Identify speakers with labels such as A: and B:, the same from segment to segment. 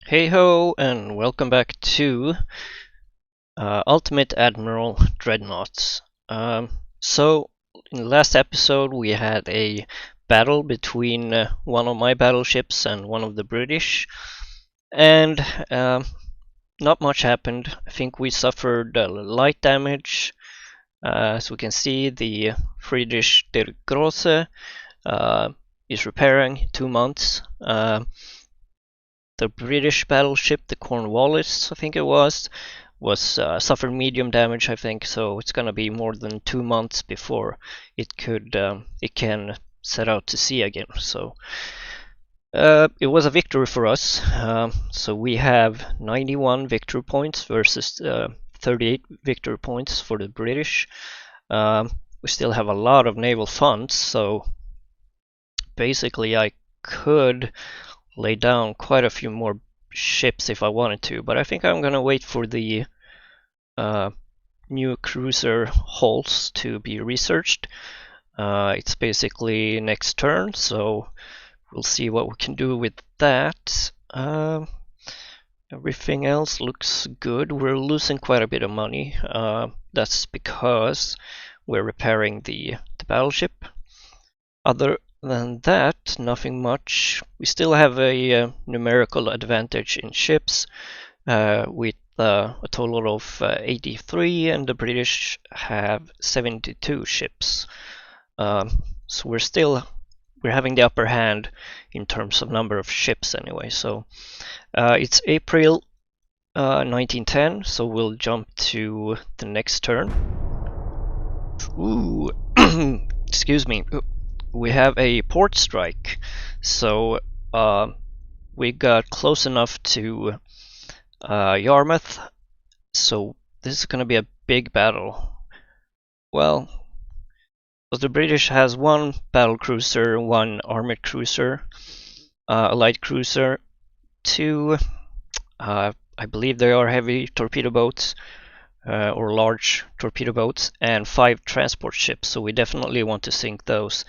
A: Hey ho, and welcome back to Ultimate Admiral Dreadnoughts. So, in the last episode, we had a battle between one of my battleships and one of the British, and not much happened. I think we suffered light damage. As we can see, the Friedrich der Große is repairing 2 months. The British battleship, the Cornwallis, I think it was suffered medium damage, I think. So it's gonna be more than 2 months before it can set out to sea again. So it was a victory for us. So we have 91 victory points versus 38 victory points for the British. We still have a lot of naval funds, so basically I could lay down quite a few more ships if I wanted to, but I think I'm gonna wait for the new cruiser hulls to be researched. It's basically next turn, so we'll see what we can do with that. Everything else looks good. We're losing quite a bit of money. That's because we're repairing the battleship. Other than that, nothing much. We still have a numerical advantage in ships with a total of 83, and the British have 72 ships. So we're having the upper hand in terms of number of ships anyway. So it's April 1910, so we'll jump to the next turn. Ooh, excuse me. We have a port strike, so we got close enough to Yarmouth, so this is going to be a big battle. Well, the British has one battle cruiser, one armored cruiser, a light cruiser, two, I believe they are heavy torpedo boats, or large torpedo boats, and 5 transport ships, so we definitely want to sink those.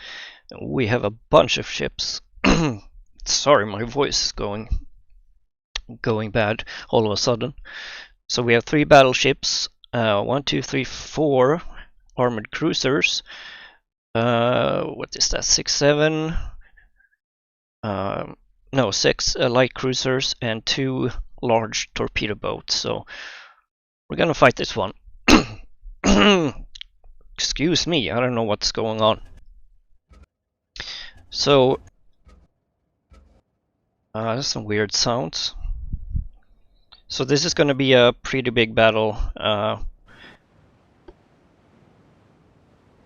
A: We have a bunch of ships. Sorry, my voice is going bad all of a sudden. So we have 3 battleships, 1, 2, 3, 4 armored cruisers. What is that? 6, 7? No, 6 light cruisers and 2 large torpedo boats. So we're gonna fight this one. Excuse me, I don't know what's going on. So, there's some weird sounds. So this is going to be a pretty big battle,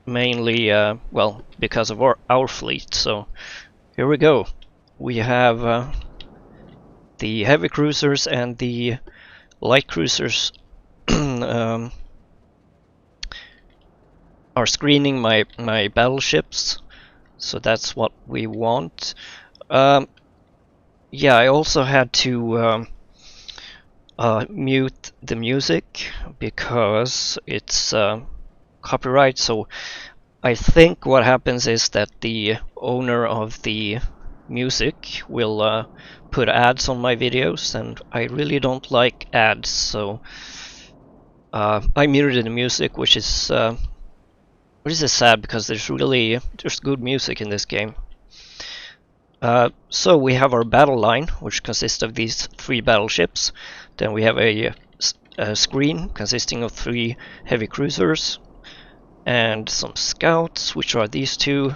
A: mainly, well, because of our fleet. So here we go. We have the heavy cruisers and the light cruisers are screening my battleships. So that's what we want. Yeah, I also had to mute the music because it's copyright. So I think what happens is that the owner of the music will put ads on my videos, and I really don't like ads. So I muted the music, which is sad because there's good music in this game. So we have our battle line, which consists of these 3 battleships. Then we have a screen consisting of 3 heavy cruisers and some scouts, which are these 2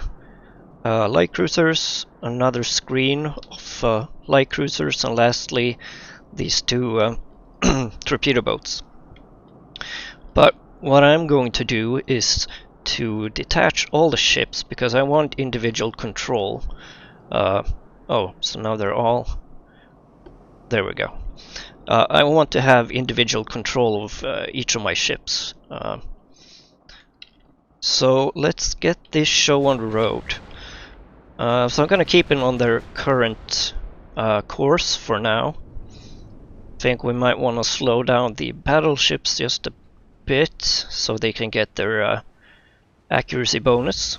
A: light cruisers, another screen of light cruisers, and lastly these 2 torpedo boats. But what I'm going to do is to detach all the ships because I want individual control. Oh, so now they're all... There we go. I want to have individual control of each of my ships. So let's get this show on the road. So I'm gonna keep it on their current course for now. I think we might want to slow down the battleships just a bit so they can get their accuracy bonus.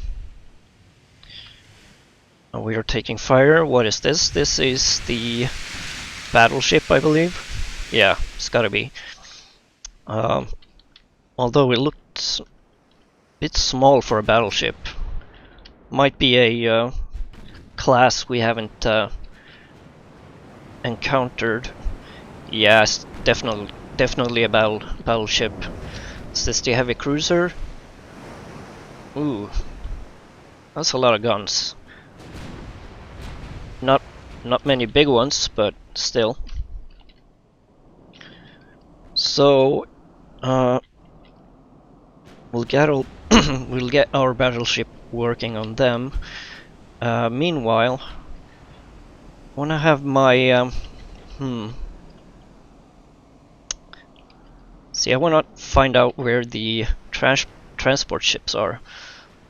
A: We are taking fire. What is this? This is the battleship, I believe. Yeah, it's gotta be. Um, although it looks a bit small for a battleship. Might be a class we haven't encountered. Yes, definitely a battleship. Is this the heavy cruiser? Ooh, that's a lot of guns. Not many big ones, but still. So, we'll get we'll get our battleship working on them. Meanwhile, I wanna have my See, I wanna find out where the transport ships are.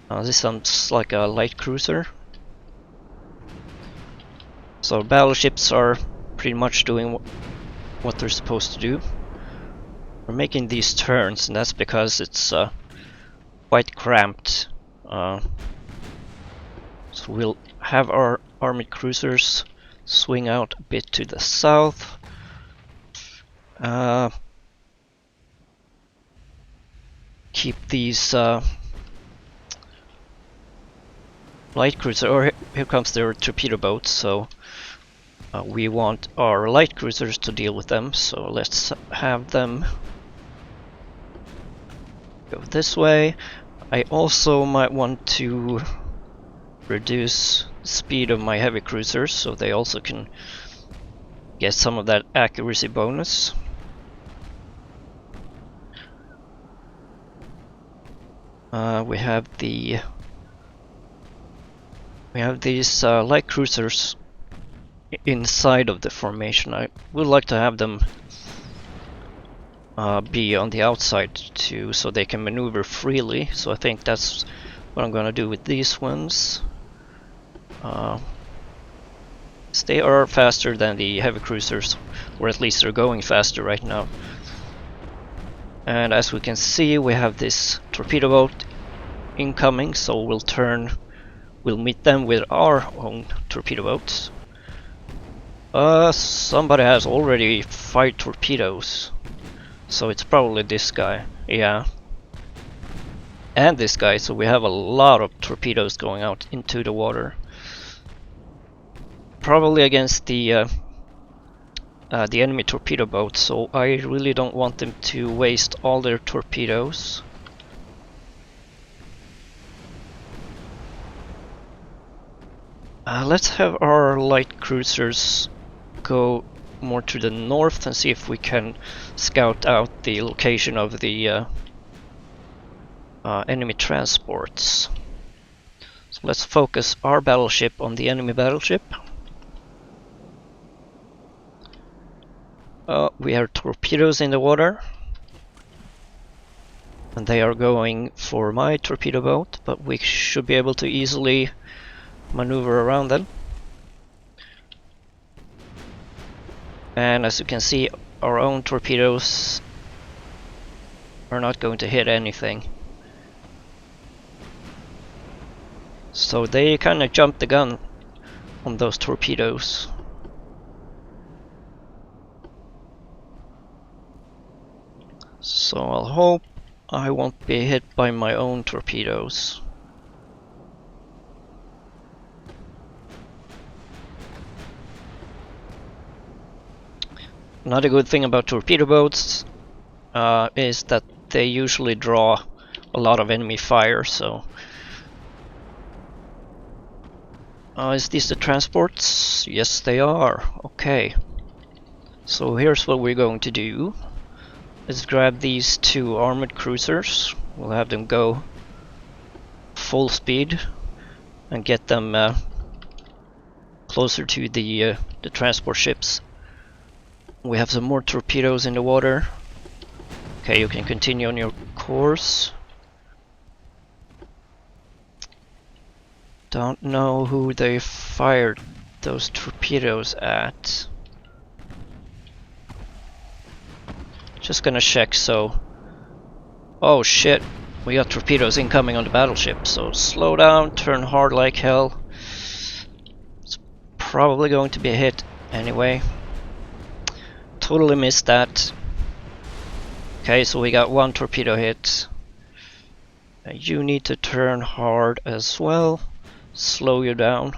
A: This sounds like a light cruiser. So battleships are pretty much doing what they're supposed to do. We're making these turns, and that's because it's quite cramped. So we'll have our armored cruisers swing out a bit to the south. Keep these light cruiser, or here comes their torpedo boats, so we want our light cruisers to deal with them, so let's have them go this way. I also might want to reduce the speed of my heavy cruisers so they also can get some of that accuracy bonus. We have these light cruisers inside of the formation. I would like to have them be on the outside too, so they can maneuver freely. So I think that's what I'm gonna do with these ones. They are faster than the heavy cruisers, or at least they're going faster right now. And as we can see, we have this torpedo boat incoming, so we'll meet them with our own torpedo boats. Somebody has already fired torpedoes, so it's probably this guy, yeah. And this guy, so we have a lot of torpedoes going out into the water. Probably against the enemy torpedo boat, so I really don't want them to waste all their torpedoes. Let's have our light cruisers go more to the north and see if we can scout out the location of the enemy transports. So let's focus our battleship on the enemy battleship. We have torpedoes in the water, and they are going for my torpedo boat, but we should be able to easily maneuver around them. And as you can see, our own torpedoes are not going to hit anything. So they kind of jumped the gun on those torpedoes. So I'll hope I won't be hit by my own torpedoes. Another good thing about torpedo boats is that they usually draw a lot of enemy fire, so... is these the transports? Yes, they are. Okay. So here's what we're going to do. Let's grab these two armored cruisers. We'll have them go full speed and get them closer to the transport ships. We have some more torpedoes in the water. Okay, you can continue on your course. Don't know who they fired those torpedoes at. Just gonna check, so... Oh shit, we got torpedoes incoming on the battleship, so slow down, turn hard like hell. It's probably going to be a hit anyway. totally missed that. Okay, so we got one torpedo hit. You need to turn hard as well. Slow you down.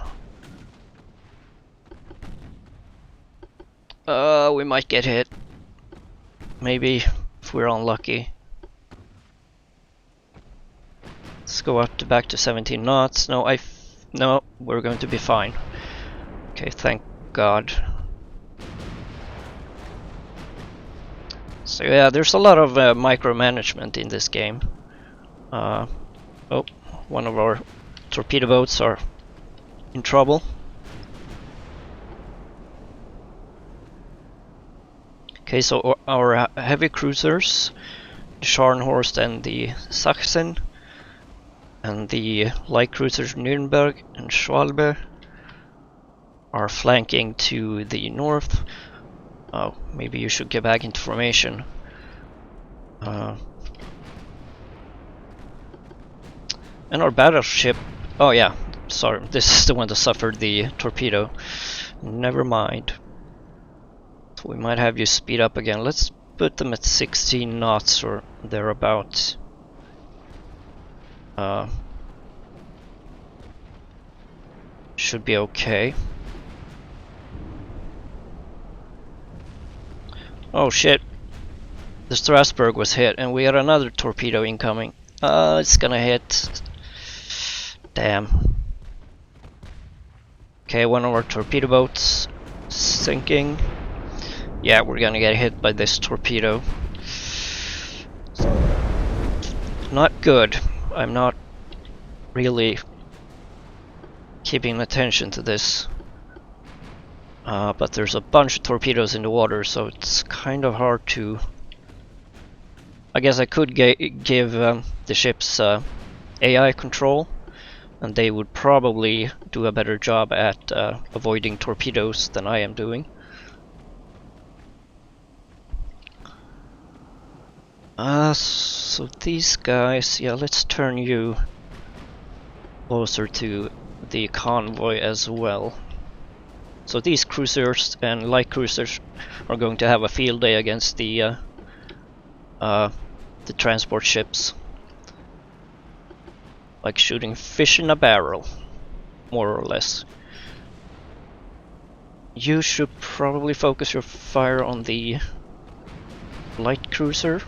A: We might get hit. Maybe, if we're unlucky. Let's go up to back to 17 knots. No, we're going to be fine. Okay, thank God. So yeah, there's a lot of micromanagement in this game. Oh, one of our torpedo boats are in trouble. Okay, so our heavy cruisers, the Scharnhorst and the Sachsen, and the light cruisers Nürnberg and Schwalbe are flanking to the north. Oh, maybe you should get back into formation. And our battleship... Oh yeah, sorry, this is the one that suffered the torpedo. Never mind. So we might have you speed up again. Let's put them at 16 knots or thereabouts. Should be okay. Oh shit. The Strasbourg was hit and we got another torpedo incoming. It's gonna hit. Damn. Okay, one of our torpedo boats sinking. Yeah, we're gonna get hit by this torpedo. Not good. I'm not really keeping attention to this. But there's a bunch of torpedoes in the water, so it's kind of hard to... I guess I could give the ships AI control, and they would probably do a better job at avoiding torpedoes than I am doing. So these guys, yeah, let's turn you closer to the convoy as well. So these cruisers and light cruisers are going to have a field day against the transport ships. Like shooting fish in a barrel, more or less. You should probably focus your fire on the light cruiser.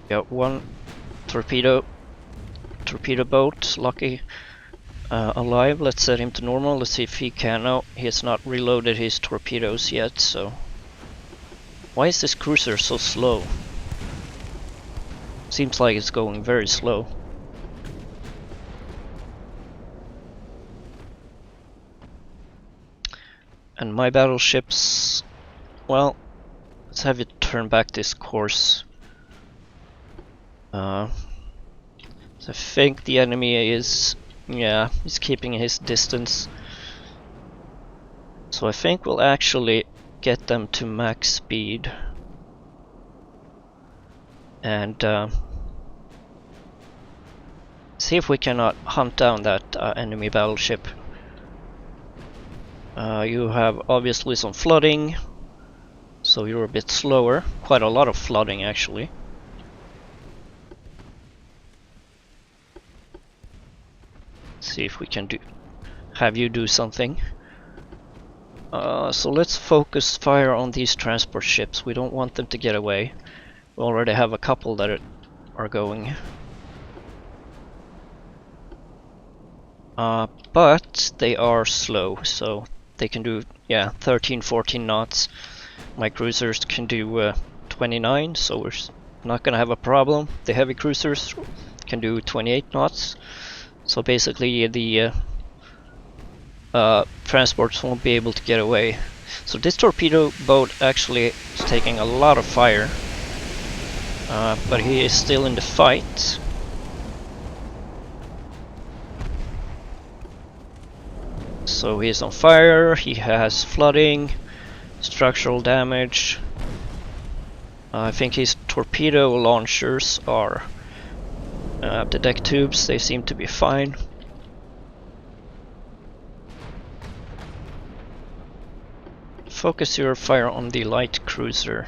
A: Got one torpedo boat, lucky, alive. Let's set him to normal. Let's see if he can. No, he has not reloaded his torpedoes yet, so... Why is this cruiser so slow? Seems like it's going very slow. And my battleships... Well, let's have it turn back this course. So I think the enemy is... Yeah, he's keeping his distance. So I think we'll actually get them to max speed. And see if we cannot hunt down that enemy battleship. You have obviously some flooding, so you're a bit slower. Quite a lot of flooding actually. See if we can have you do something. So let's focus fire on these transport ships. We don't want them to get away. We already have a couple that are going. But they are slow, so they can do 13-14 knots. My cruisers can do 29, so we're not gonna have a problem. The heavy cruisers can do 28 knots. So basically the transports won't be able to get away. So this torpedo boat actually is taking a lot of fire, but he is still in the fight. So he is on fire, he has flooding, structural damage. I think his torpedo launchers are the deck tubes, they seem to be fine. focus your fire on the light cruiser.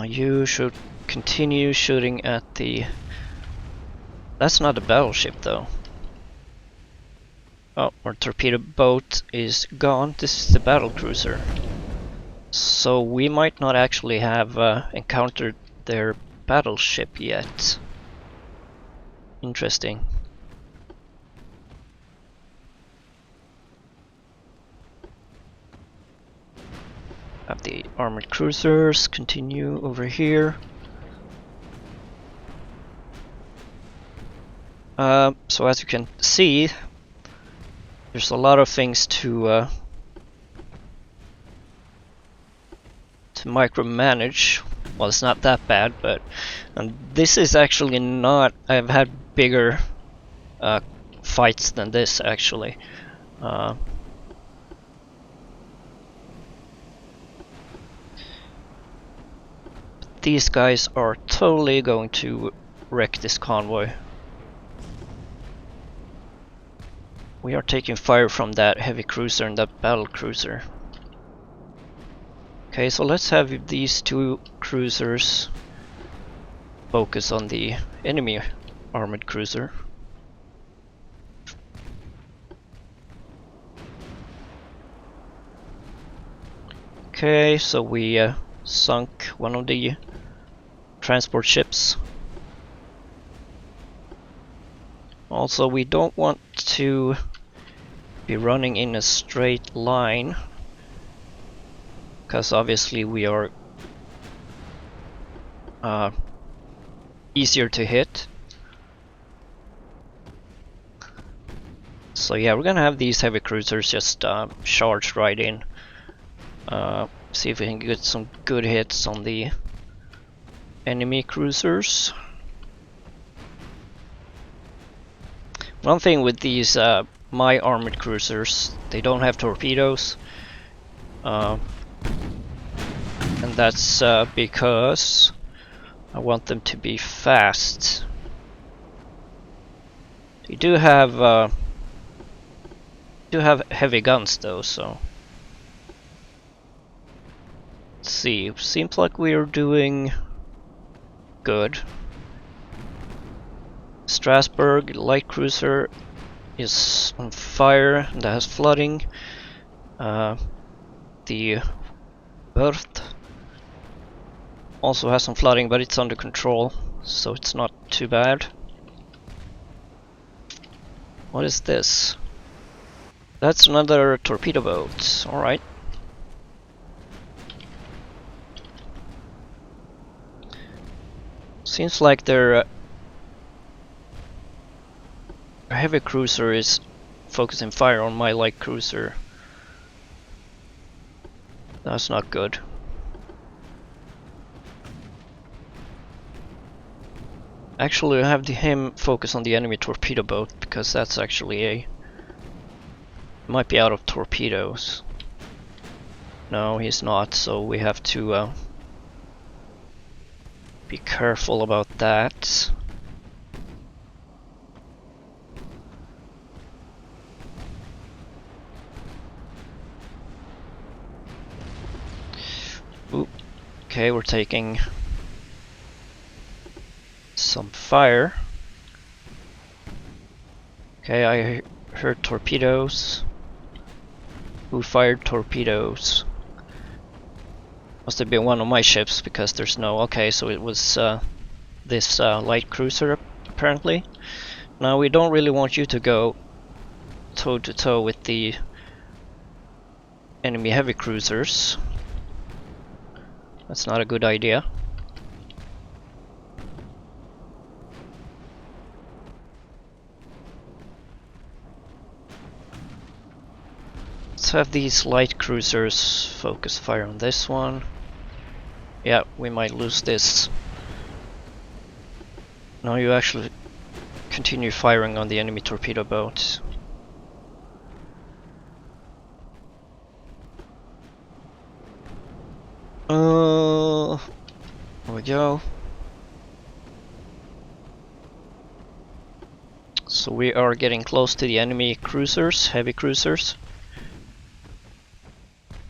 A: You should continue shooting at the... That's not a battleship though. Oh, our torpedo boat is gone. This is the battle cruiser. So we might not actually have encountered their battleship yet. Interesting. Have the armored cruisers continue over here. So as you can see, there's a lot of things to micromanage. Well, it's not that bad, but this is actually not... I've had bigger fights than this actually. These guys are totally going to wreck this convoy. We are taking fire from that heavy cruiser and that battle cruiser. Okay, so let's have these two cruisers focus on the enemy armored cruiser. Okay, so we sunk one of the transport ships. Also, we don't want to be running in a straight line, because obviously we are easier to hit. So yeah, we're gonna have these heavy cruisers just charge right in. See if we can get some good hits on the enemy cruisers. One thing with these my armored cruisers, they don't have torpedoes, and that's because I want them to be fast. They do have heavy guns though, so let's see. Seems like we are doing good. Strasbourg light cruiser is on fire and that has flooding. The Berth also has some flooding, but it's under control, so it's not too bad. What is this? That's another torpedo boat. Alright. Seems like their heavy cruiser is focusing fire on my light cruiser. That's not good. Actually, I have him focus on the enemy torpedo boat, because that's actually might be out of torpedoes. No, he's not, so we have to be careful about that. Oop. Okay, we're taking some fire. Okay, I heard torpedoes. Who fired torpedoes? Must have been one of my ships, because there's no... Okay, so it was this light cruiser apparently. Now we don't really want you to go toe to toe with the enemy heavy cruisers. That's not a good idea. Let's have these light cruisers focus fire on this one. Yeah, we might lose this. Now you actually continue firing on the enemy torpedo boat. There we go. So we are getting close to the enemy cruisers, heavy cruisers.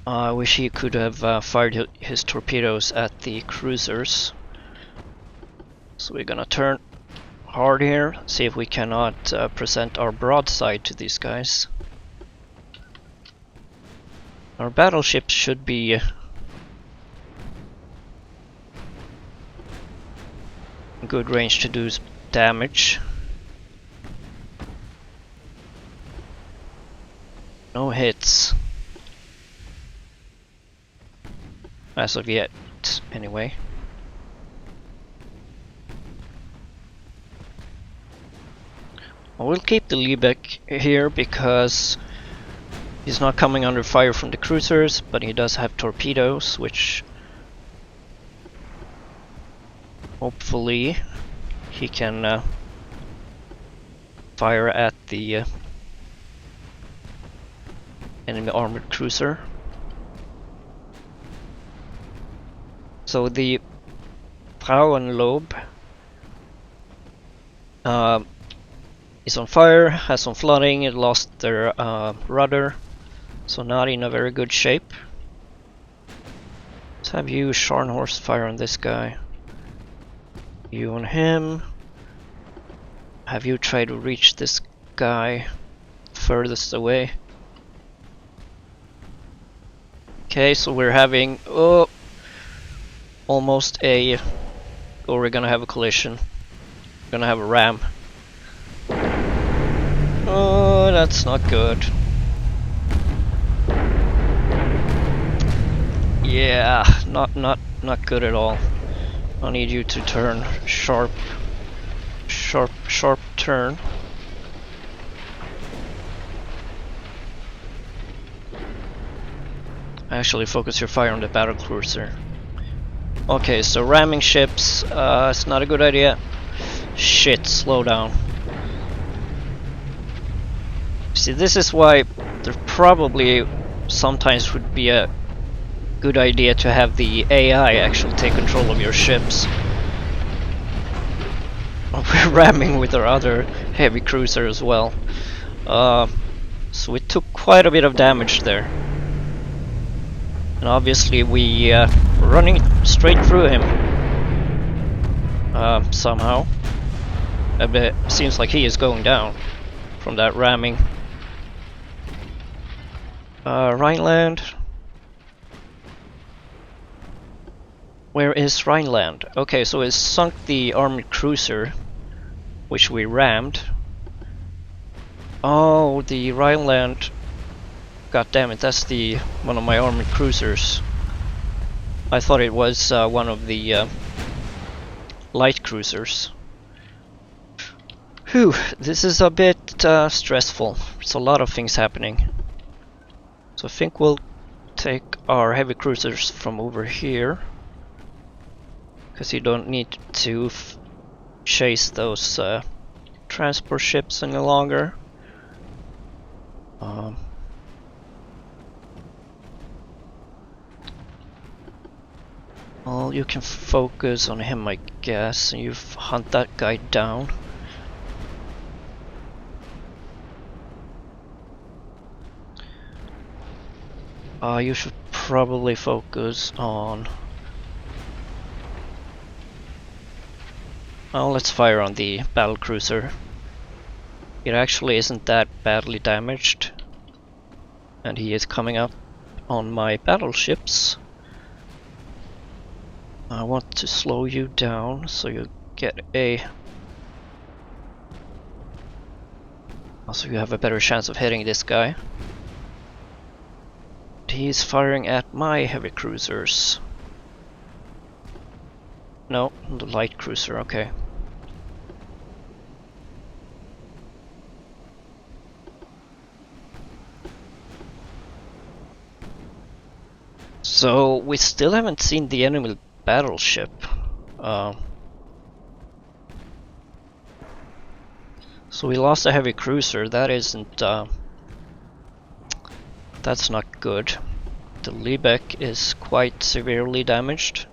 A: I wish he could have fired his torpedoes at the cruisers. So we're gonna turn hard here, see if we cannot present our broadside to these guys. Our battleships should be good range to do damage. No hits. As of yet, anyway. We'll keep the Liebeck here because he's not coming under fire from the cruisers, but he does have torpedoes, which hopefully he can fire at the enemy armored cruiser. So the Frauenlob is on fire, has some flooding, it lost their rudder, so not in a very good shape. Let's have you, Scharnhorst, fire on this guy. You on him. Have you try to reach this guy furthest away. Okay, so we're having almost a, or we're gonna have a collision. We're gonna have a ram. Oh, that's not good. Yeah, not good at all. I need you to turn sharp turn. Actually, focus your fire on the battle cruiser. Okay, so ramming ships, it's not a good idea. Shit, slow down. See, this is why there probably sometimes would be a good idea to have the AI actually take control of your ships. We're ramming with our other heavy cruiser as well. So we took quite a bit of damage there. And obviously we were running straight through him. Somehow. It seems like he is going down from that ramming. Rhineland. Where is Rhineland? Okay, so it sunk the armored cruiser, which we rammed. Oh, the Rhineland. God damn it, that's the one of my armored cruisers. I thought it was one of the light cruisers. Whew, this is a bit stressful. There's a lot of things happening. So I think we'll take our heavy cruisers from over here. Because you don't need to chase those transport ships any longer. Well, you can focus on him, I guess, and you hunt that guy down. You should probably focus on... Oh, let's fire on the battle cruiser. It actually isn't that badly damaged. And he is coming up on my battleships. I want to slow you down so you get a... Also, you have a better chance of hitting this guy. He's firing at my heavy cruisers. No, the light cruiser, okay. So, we still haven't seen the enemy battleship. So we lost a heavy cruiser, that isn't... that's not good. The Liebeck is quite severely damaged.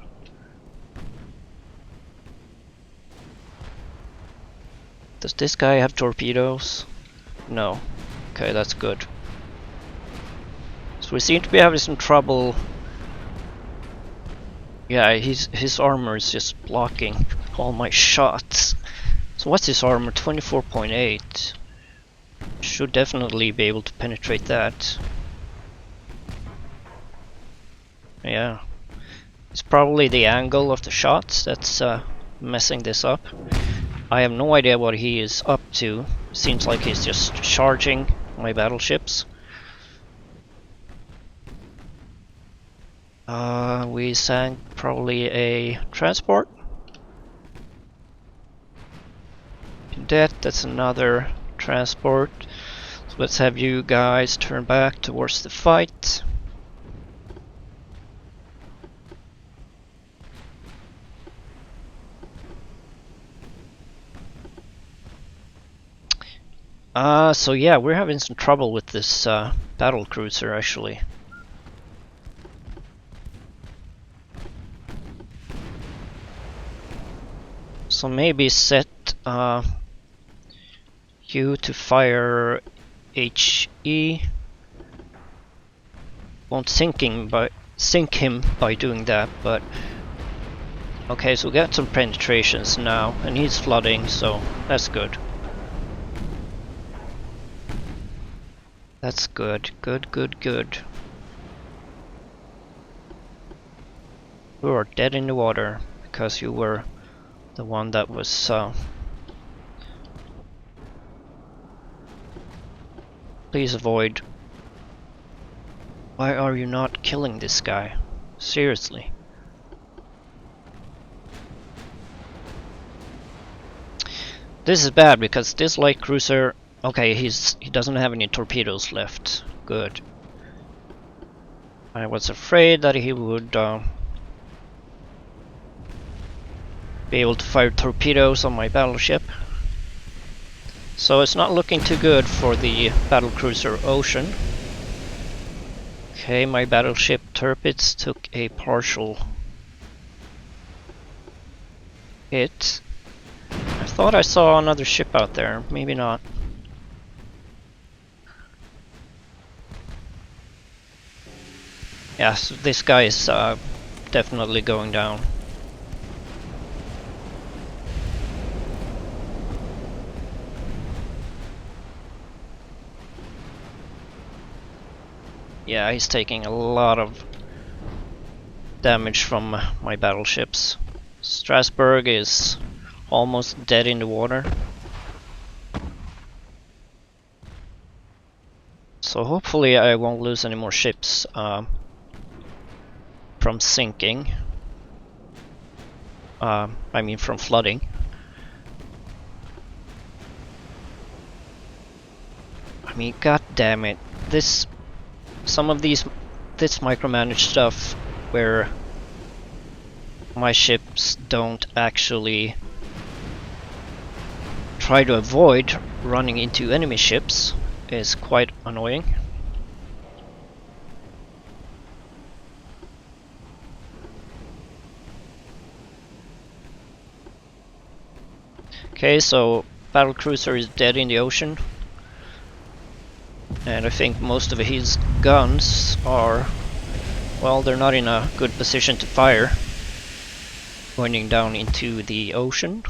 A: The Does this guy have torpedoes? No. Okay, that's good. So we seem to be having some trouble. Yeah, his armor is just blocking all my shots. So what's his armor? 24.8. Should definitely be able to penetrate that. Yeah. It's probably the angle of the shots that's messing this up. I have no idea what he is up to. Seems like he's just charging my battleships. We sank probably a transport. That's another transport. So let's have you guys turn back towards the fight. So yeah, we're having some trouble with this battle cruiser actually. So maybe set you to fire HE. Won't sink him by doing that, but okay, so we got some penetrations now, and he's flooding, so that's good. That's good. Good. You are dead in the water because you were the one that was please avoid. Why are you not killing this guy? Seriously. This is bad because this light cruiser, okay, he doesn't have any torpedoes left. Good. I was afraid that he would be able to fire torpedoes on my battleship. So it's not looking too good for the battlecruiser Ocean. Okay, my battleship Tirpitz took a partial hit. I thought I saw another ship out there, maybe not. Yeah, so this guy is definitely going down. Yeah, he's taking a lot of damage from my battleships. Strasbourg is almost dead in the water. So hopefully I won't lose any more ships from sinking. I mean from flooding. I mean, god damn it. Some of this micromanaged stuff where my ships don't actually try to avoid running into enemy ships is quite annoying. Okay, so battlecruiser is dead in the ocean. And I think most of his guns are, well, they're not in a good position to fire going down into the ocean.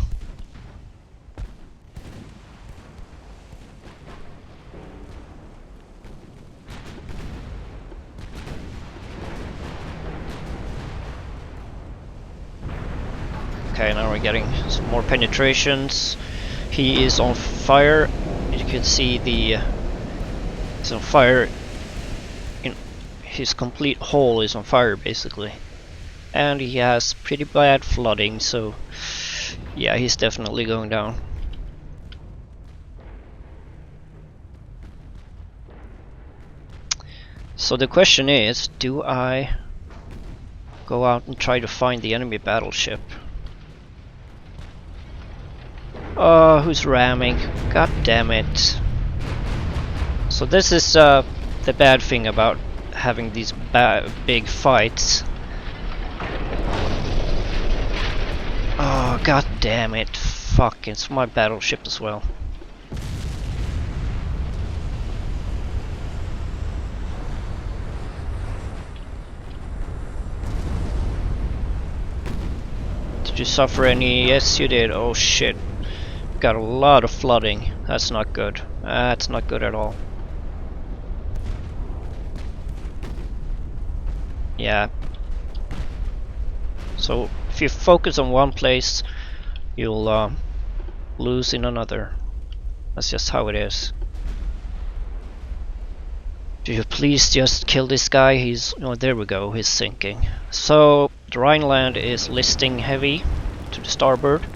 A: Okay, now we're getting some more penetrations. He is on fire. You can see he's on fire. His complete hull is on fire basically. And he has pretty bad flooding, so yeah, he's definitely going down. So the question is, do I go out and try to find the enemy battleship? Oh, who's ramming? God damn it. So this is the bad thing about having these big fights. Oh, god damn it. Fuck, it's my battleship as well. Did you suffer any? Yes, you did. Oh shit. Got a lot of flooding. That's not good. That's not good at all. Yeah. So if you focus on one place, you'll lose in another. That's just how it is. Do you please just kill this guy? He's... oh, there we go, he's sinking. So the Rhineland is listing heavy to the starboard.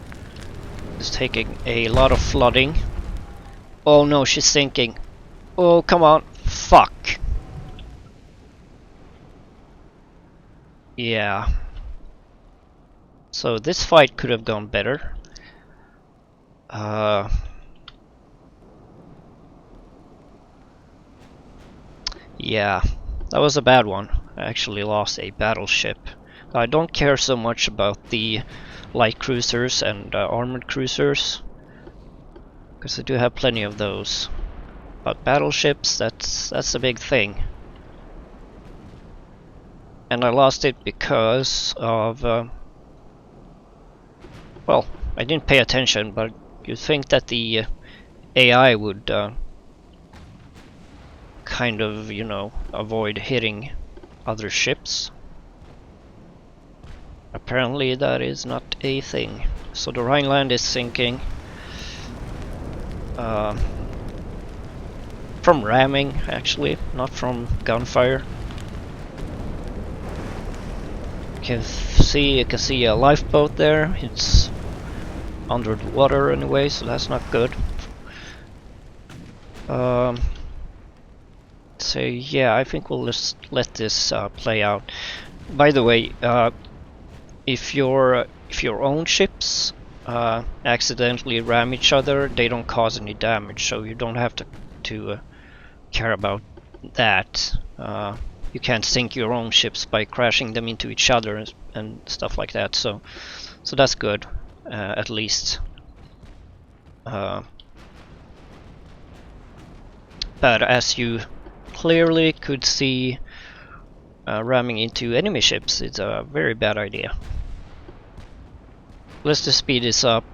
A: It's taking a lot of flooding. Oh no, she's sinking. Oh, come on. Fuck. Yeah. So this fight could have gone better. Yeah, that was a bad one. I actually lost a battleship. I don't care so much about the light cruisers and armored cruisers, because I do have plenty of those. But battleships, that's a big thing. And I lost it because of... well, I didn't pay attention, but you'd think that the AI would kind of, you know, avoid hitting other ships. Apparently that is not a thing. So the Rhineland is sinking. From ramming, actually, not from gunfire. You can see a lifeboat there. It's under the water anyway, so that's not good. So yeah, I think we'll just let this play out. By the way, if your own ships accidentally ram each other, they don't cause any damage, so you don't have to care about that. You can't sink your own ships by crashing them into each other and stuff like that. So that's good, at least. But as you clearly could see, ramming into enemy ships is a very bad idea. Let's just speed this up.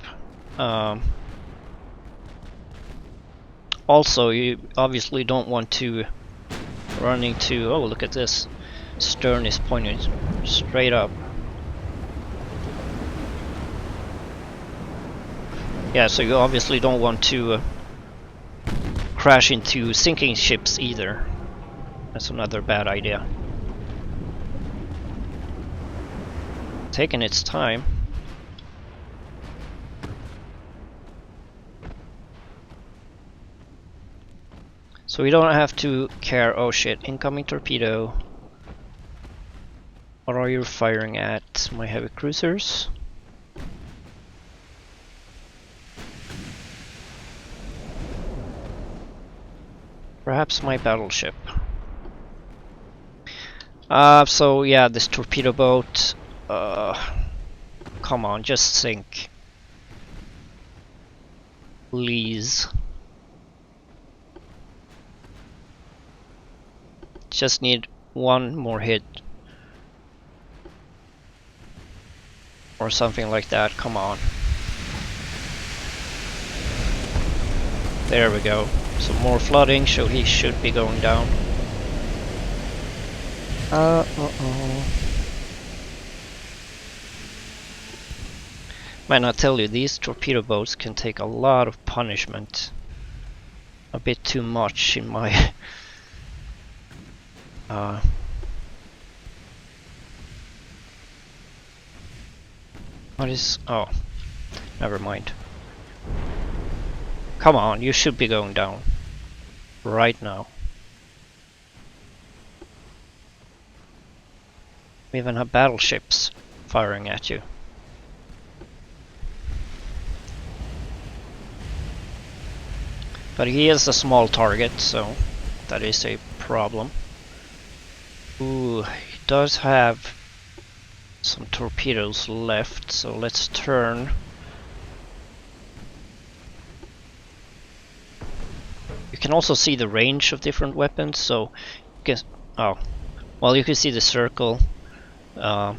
A: Also, you obviously don't want to run into... oh, look at this. Stern is pointing straight up. Yeah, so you obviously don't want to crash into sinking ships either. That's another bad idea. Taking its time. So we don't have to care. Oh shit, incoming torpedo. What are you firing at? My heavy cruisers? Perhaps my battleship. So yeah, this torpedo boat. Come on, just sink. Please. Just need one more hit. Or something like that, come on. There we go. Some more flooding, so he should be going down. Man, I tell you, these torpedo boats can take a lot of punishment. A bit too much in my... What is... oh, never mind. Come on, you should be going down. Right now. We even have battleships firing at you. But he is a small target, so that is a problem. Ooh, he does have some torpedoes left, so let's turn You can also see the range of different weapons, so guess you can see the circle. You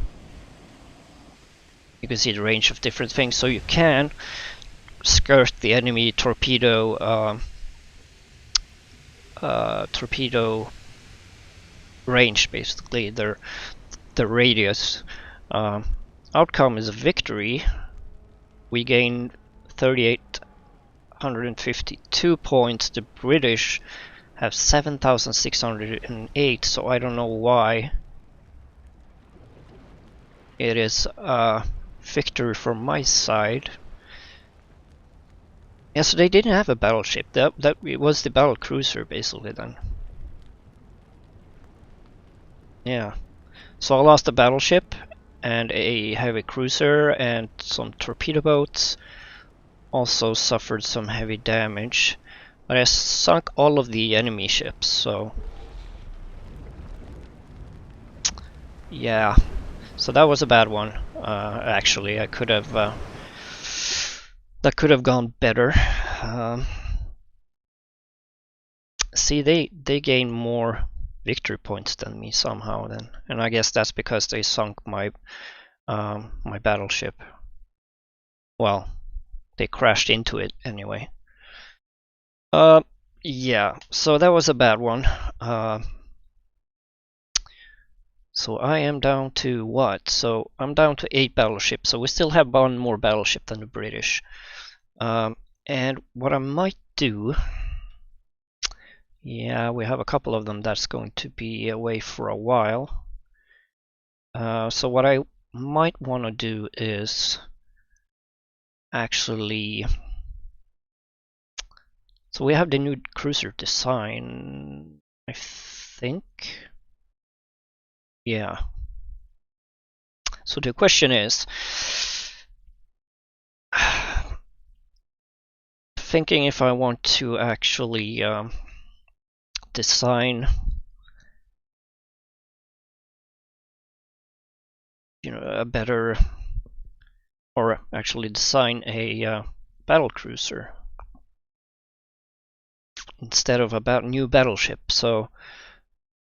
A: can see the range of different things, so you can skirt the enemy torpedo range, basically their radius. Outcome is a victory. We gain 3,852 points. The British have 7,608, so I don't know why it is a victory from my side. Yeah, so they didn't have a battleship. That it was the battle cruiser basically then. Yeah. So I lost a battleship and a heavy cruiser and some torpedo boats. Also suffered some heavy damage, but I sunk all of the enemy ships, so yeah. So that was a bad one. Actually, I could have that could have gone better. See, they gain more victory points than me somehow then, and I guess that's because they sunk my my battleship. Well, they crashed into it anyway. Yeah, so that was a bad one. So I am down to what? So I'm down to 8 battleships, so we still have one more battleship than the British. And what I might do, yeah, we have a couple of them that's going to be away for a while. So what I might want to do is actually, so we have the new cruiser design, I think. Yeah. So the question is, thinking if I want to actually design, a better, or actually design a battle cruiser instead of a new battleship. So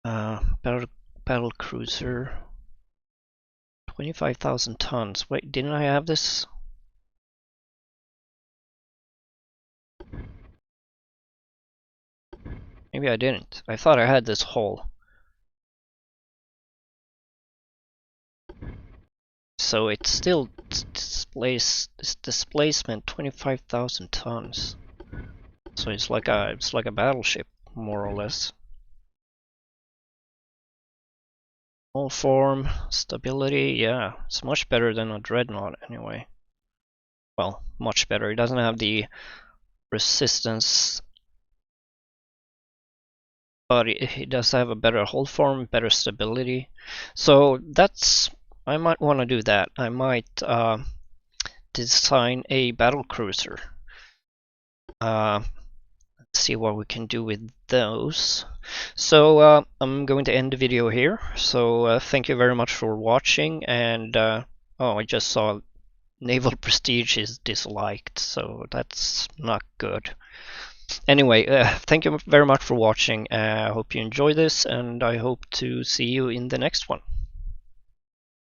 A: battle cruiser, 25,000 tons. Wait, didn't I have this? Maybe I didn't. I thought I had this whole. So it still displays this displacement 25,000 tons. So it's like a battleship, more or less. Hull form, stability, yeah, it's much better than a Dreadnought anyway. Well, much better. It doesn't have the resistance, but it does have a better hull form, better stability. So that's, I might want to do that. I might design a battle cruiser. Let's see what we can do with those. So I'm going to end the video here. So thank you very much for watching. And oh, I just saw naval prestige is disliked, so that's not good. Anyway, thank you very much for watching. I hope you enjoy this, and I hope to see you in the next one.